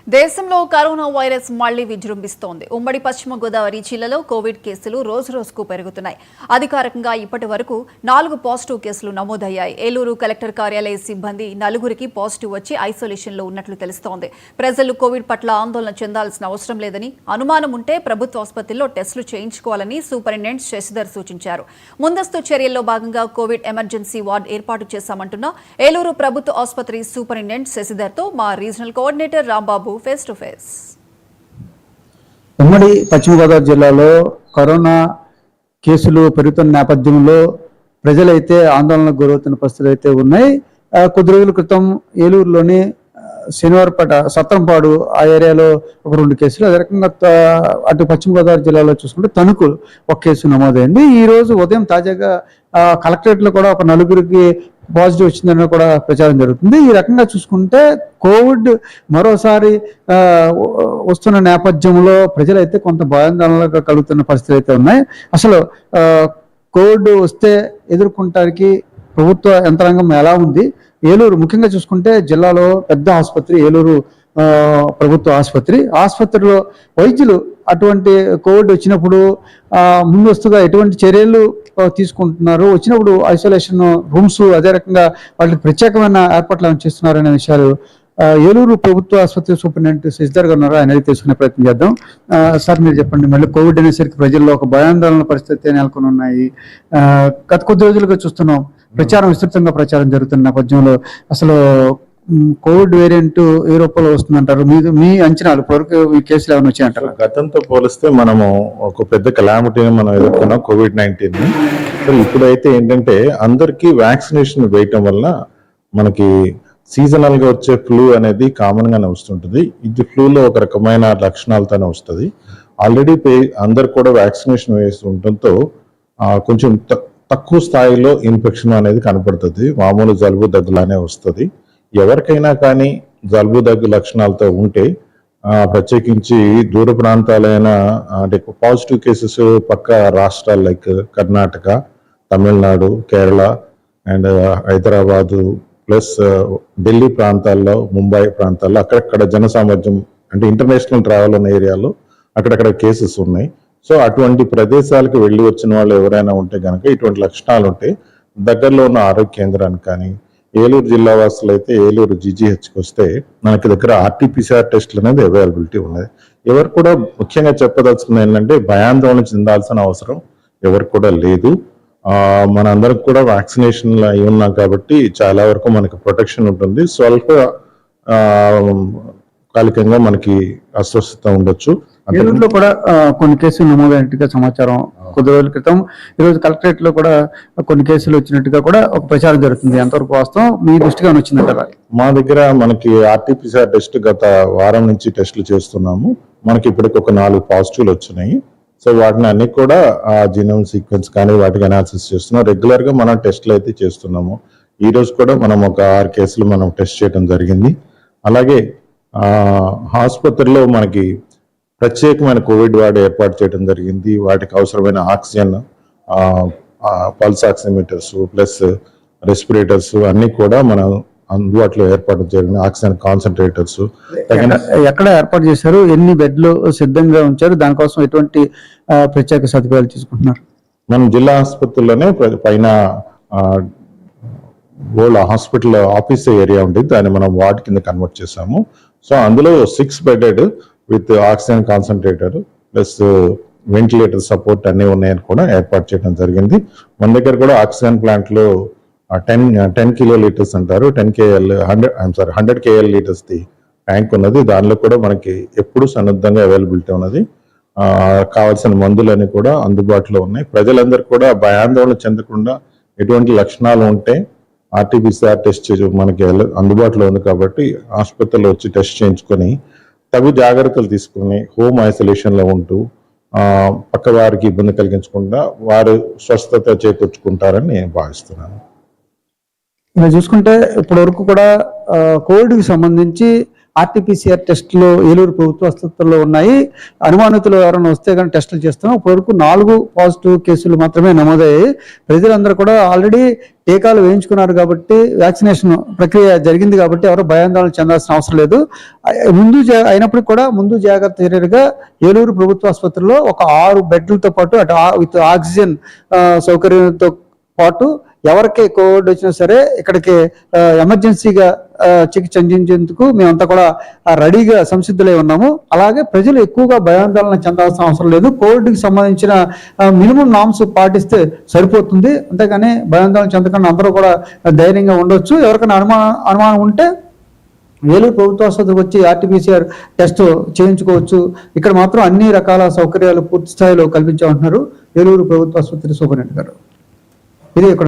దేశంలో corona virus మళ్లీ విజృంభిస్తోంది. ఉమ్మడి పశ్చిమ గోదావరి జిల్లాలో కోవిడ్ కేసులు రోజురోజుకు పెరుగుతున్నాయి. అధికారికంగా ఇప్పటి వరకు 4 పాజిటివ్ కేసులు నమోదయ్యాయి. ఏలూరు కలెక్టర్ కార్యాలయ సిబ్బంది 4కి పాజిటివ్ వచ్చి ఐసోలేషన్లో ఉన్నట్లు తెలుస్తోంది. ప్రజలు కోవిడ్ పట్ల ఆందోళన చెందాల్సిన అవసరం లేదని, అనుమానం ఉంటే ప్రభుత్వ ఆసుపత్రిలో టెస్టులు చేయించుకోవాలని సూపరింటెండెంట్ శశిధర్ సూచించారు. ముందస్తు చర్యల్లో భాగంగా కోవిడ్ ఎమర్జెన్సీ వార్డు ఏర్పాటు చేశామంటున్న ఏలూరు ప్రభుత్వ ఆసుపత్రి సూపరింటెండెంట్ శశిధర్తో మా regional coordinator Rambabu face to face. ఉమ్మడి పశ్చిమ గోదావరి జిల్లాలో కరోనా కేసులు పెరుగుతున్న నేపథ్యంలో ప్రజలైతే ఆందోళనకు గురవుతున్న పరిస్థితులు అయితే ఉన్నాయి. కొద్ది రోజుల క్రితం ఏలూరులోని శనివారపేట సత్రంపాడు ఆ ఏరియాలో ఒక 2 కేసులు, అదే రకంగా అటు పశ్చిమ గోదావరి జిల్లాలో చూసుకుంటే తణుకు ఒక కేసు నమోదైంది. ఈ రోజు ఉదయం తాజాగా కలెక్టరేట్లో కూడా ఒక 4కి పాజిటివ్ వచ్చిందని కూడా ప్రచారం జరుగుతుంది. ఈ రకంగా చూసుకుంటే కోవిడ్ మరోసారి వస్తున్న నేపథ్యంలో ప్రజలైతే కొంత భయాందోళనగా కలుగుతున్న పరిస్థితులు అయితే ఉన్నాయి. అసలు కోవిడ్ వస్తే ఎదుర్కొంటానికి ప్రభుత్వ యంత్రాంగం ఎలా ఉంది? ఏలూరు ముఖ్యంగా చూసుకుంటే జిల్లాలో పెద్ద ఆసుపత్రి ఏలూరు ప్రభుత్వ ఆసుపత్రిలో వైద్యులు అటువంటి కోవిడ్ వచ్చినప్పుడు ముందస్తుగా ఎటువంటి చర్యలు తీసుకుంటున్నారు, వచ్చినప్పుడు ఐసోలేషన్ రూమ్స్ అదే రకంగా వాళ్ళకి ప్రత్యేకమైన ఏర్పాట్లు చేస్తున్నారు అనే విషయాలు ఏలూరు ప్రభుత్వ ఆసుపత్రి సూపరింటెండెంట్ శశిధర్ గారు ఉన్నారు. ఆయన తెలుసుకునే ప్రయత్నం చేద్దాం. సార్, మీరు చెప్పండి, మళ్ళీ కోవిడ్ అనేసరికి ప్రజల్లో ఒక భయాందోళన పరిస్థితి నెలకొని ఉన్నాయి. గత కొద్ది రోజులుగా చూస్తున్నాం విస్తృతంగా ప్రచారం జరుగుతున్న నేపథ్యంలో అసలు కోవిడ్ వేరియంట్ ఏ రూపంలో వస్తుందంటారు? మీ అంచనాలు ఇప్పటివరకు ఈ కేసులు ఏమైనా వచ్చాయంటారు? గతంతో పోలిస్తే మనము ఒక పెద్ద కలామిటీని మనం ఎదుర్కొన్నాం కోవిడ్-19. ఇప్పుడైతే ఏంటంటే అందరికీ వ్యాక్సినేషన్ వేయటం వల్ల మనకి సీజనల్ గా వచ్చే ఫ్లూ అనేది కామన్ గానే వస్తుంటుంది. ఇది ఫ్లూలో ఒక రకమైన లక్షణాలతోనే వస్తుంది. ఆల్రెడీ అందరు కూడా వ్యాక్సినేషన్ వేసి ఉండటంతో కొంచెం తక్కువ స్థాయిలో ఇన్ఫెక్షన్ అనేది కనపడుతుంది. మామూలు జలుబు దగ్గులానే వస్తుంది. ఎవరికైనా కానీ జలుబు దగ్గు లక్షణాలతో ఉంటే ప్రత్యేకించి దూర ప్రాంతాలైన అంటే పాజిటివ్ కేసెస్ పక్క రాష్ట్రాలు like Karnataka, Tamil Nadu, Kerala and Hyderabad plus Delhi ప్రాంతాల్లో, ముంబై ప్రాంతాల్లో అక్కడక్కడ జనసామర్థ్యం అంటే ఇంటర్నేషనల్ ట్రావెల్ ఉన్న ఏరియాలో అక్కడక్కడ కేసెస్ ఉన్నాయి. సో అటువంటి ప్రదేశాలకు వెళ్ళి వచ్చిన వాళ్ళు ఎవరైనా ఉంటే కనుక ఇటువంటి లక్షణాలు ఉంటే దగ్గరలో ఉన్న ఆరోగ్య కేంద్రానికి కానీ, ఏలూరు జిల్లా వాసులు అయితే ఏలూరు జీజీహెచ్కి వస్తే మనకి దగ్గర ఆర్టీపీసీఆర్ టెస్టులు అనేది అవైలబిలిటీ ఉన్నది. ఎవరు కూడా ముఖ్యంగా చెప్పదలుచుకుంది ఏంటంటే భయాందోళన చెందాల్సిన అవసరం ఎవరికి కూడా లేదు. మనందరికి కూడా వ్యాక్సినేషన్ అయి ఉన్నాం కాబట్టి చాలా వరకు మనకి ప్రొటెక్షన్ ఉంటుంది. స్వల్ప కాలికంగా మనకి అస్వస్థత ఉండొచ్చు. ఏలూరులో కూడా కొన్ని కేసులు నమోదైనట్టుగా సమాచారం. కొద్ది రోజుల క్రితం ఈరోజు కలెక్టరేట్ లో కూడా కొన్ని కేసులు వచ్చినట్టుగా కూడా ఒక ప్రచారం జరుగుతుంది. ఎంతవరకు వాస్తవం మీ దృష్టిగా వచ్చిందంటారా? మా దగ్గర మనకి ఆర్టీపీసీఆర్ టెస్ట్ గత వారం నుంచి టెస్టులు చేస్తున్నాము. మనకి ఇప్పటికి ఒక 4 పాజిటివ్లు వచ్చినాయి. సో వాటిని అన్ని కూడా జీనోమ్ సీక్వెన్స్ కానీ వాటికి అనాలిసిస్ చేస్తున్నాం. రెగ్యులర్ గా మనం టెస్టులు అయితే చేస్తున్నాము. ఈ రోజు కూడా మనం ఒక 6 కేసులు మనం టెస్ట్ చేయడం జరిగింది. అలాగే ఆసుపత్రిలో మనకి ప్రత్యేకమైన కోవిడ్ వార్డు ఏర్పాటు చేయడం జరిగింది. వాటికి అవసరమైన oxygen, pulse oximeters plus respirators అన్ని కూడా మనం అందుబాటులో ఏర్పాటు జరిగింది. ఆక్సిజన్ కాన్సన్ట్రేటర్స్ ఎక్కడ ఏర్పాటు చేశారు? ఎన్ని బెడ్లు సిద్ధంగా ఉంచారు? దానికోసం ఎటువంటి ప్రత్యేక సదుపాయాలు తీసుకుంటున్నారు? మనం జిల్లా ఆసుపత్రిలోనే పైన ఓల్డ్ హాస్పిటల్ ఆఫీస్ ఏరియా ఉంటుంది, దాన్ని మనం వార్డ్ కింద కన్వర్ట్ చేసాము. సో అందులో 6 bedded with oxygen concentrator plus ventilator support అన్ని ఉన్నాయని కూడా ఏర్పాటు చేయడం జరిగింది. మన దగ్గర కూడా ఆక్సిజన్ ప్లాంట్లో 10 కిలో లీటర్స్ అంటారు, 100 KL లీటర్స్ ది ట్యాంక్ ఉన్నది. దానిలో కూడా మనకి ఎప్పుడు సన్నద్ధంగా అవైలబిలిటీ ఉన్నది. కావాల్సిన మందులన్నీ కూడా అందుబాటులో ఉన్నాయి. ప్రజలందరూ కూడా భయాందోళన చెందకుండా ఎటువంటి లక్షణాలు ఉంటే ఆర్టీపీసీఆర్ టెస్ట్ మనకి అందుబాటులో ఉంది కాబట్టి ఆసుపత్రిలో వచ్చి టెస్ట్ చేయించుకొని తగు జాగ్రత్తలు తీసుకుని హోమ్ ఐసోలేషన్లో ఉంటూ పక్క వారికి ఇబ్బంది కలిగించకుండా వారు స్వస్థత చేకూర్చుకుంటారని నేను భావిస్తున్నాను. ఇలా చూసుకుంటే ఇప్పటి వరకు కూడా కోవిడ్కి సంబంధించి ఆర్టీపీసీఆర్ టెస్టులు ఏలూరు ప్రభుత్వ ఆసుపత్రుల్లో ఉన్నాయి. అనుమానితులు ఎవరైనా వస్తే కానీ టెస్టులు చేస్తాం. ఇప్పటివరకు 4 పాజిటివ్ కేసులు మాత్రమే నమోదయ్యాయి. ప్రజలందరూ కూడా ఆల్రెడీ టీకాలు వేయించుకున్నారు కాబట్టి వ్యాక్సినేషన్ ప్రక్రియ జరిగింది కాబట్టి ఎవరు భయాందోళన చెందాల్సిన అవసరం లేదు. అయినప్పటికీ కూడా ముందు జాగ్రత్త చర్యలుగా ఏలూరు ప్రభుత్వ ఆసుపత్రిలో ఒక 6 బెడ్లతో పాటు అటు విత్ ఆక్సిజన్ సౌకర్యంతో పాటు ఎవరికి కోవిడ్ వచ్చినా సరే ఇక్కడికి ఎమర్జెన్సీగా చికిత్స అందించేందుకు మేమంతా కూడా రెడీగా సంసిద్ధులై ఉన్నాము. అలాగే ప్రజలు ఎక్కువగా భయాందోళన చెందాల్సిన అవసరం లేదు. కోవిడ్కి సంబంధించిన మినిమం నామ్స్ పాటిస్తే సరిపోతుంది. అంతేగాని భయాందోళన చెందకుండా అందరూ కూడా ధైర్యంగా ఉండొచ్చు. ఎవరికైనా అనుమానం ఉంటే ఏలూరు ప్రభుత్వ ఆసుపత్రికి వచ్చి ఆర్టీపీసీఆర్ టెస్ట్ చేయించుకోవచ్చు. ఇక్కడ మాత్రం అన్ని రకాల సౌకర్యాలు పూర్తి స్థాయిలో కల్పించామంటున్నారు ఏలూరు ప్రభుత్వ ఆసుపత్రి సూపరింటెండెంట్ గారు. ఇది ఇక్కడ